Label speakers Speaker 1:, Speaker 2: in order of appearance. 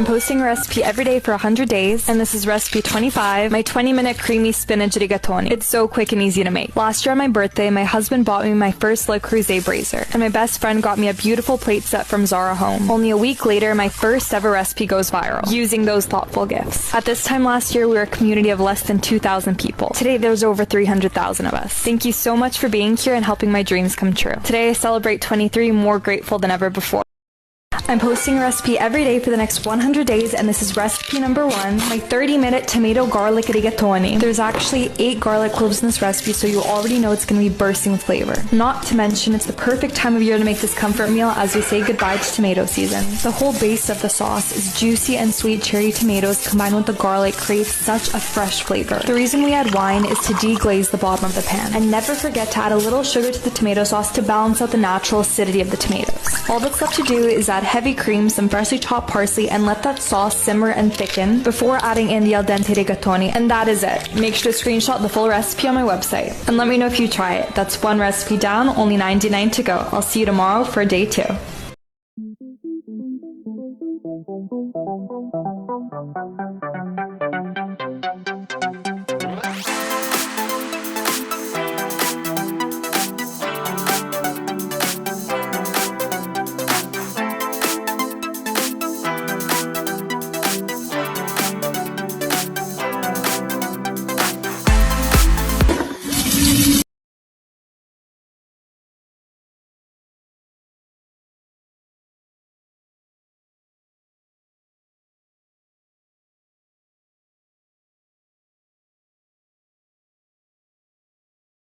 Speaker 1: posting a recipe every day for 100 days, and this is recipe 25, my 20-minute creamy spinach rigatoni. It's so quick and easy to make. Last year on my birthday, my husband bought me my first Le Creuset brazier, and my best friend got me a beautiful plate set from Zara Home. Only a week later, my first ever recipe goes viral, using those thoughtful gifts. At this time last year, we were a community of less than 2,000 people. Today, there's over 300,000 of us. Thank you so much for being here and helping my dreams come true. Today, I celebrate 23, more grateful than ever before. I'm posting a recipe every day for the next 100 days, and this is recipe number 1, my 30-minute tomato garlic rigatoni. There's actually 8 garlic cloves in this recipe, so you already know it's going to be bursting with flavor. Not to mention, it's the perfect time of year to make this comfort meal as we say goodbye to tomato season. The whole base of the sauce is juicy and sweet cherry tomatoes combined with the garlic creates such a fresh flavor. The reason we add wine is to deglaze the bottom of the pan. And never forget to add a little sugar to the tomato sauce to balance out the natural acidity of the tomatoes. All that's left to do is add heavy cream, some freshly chopped parsley, and let that sauce simmer and thicken before adding in the al dente rigatoni, and that is it. Make sure to screenshot the full recipe on my website. And let me know if you try it. That's one recipe down, only 99 to go. I'll see you tomorrow for day 2.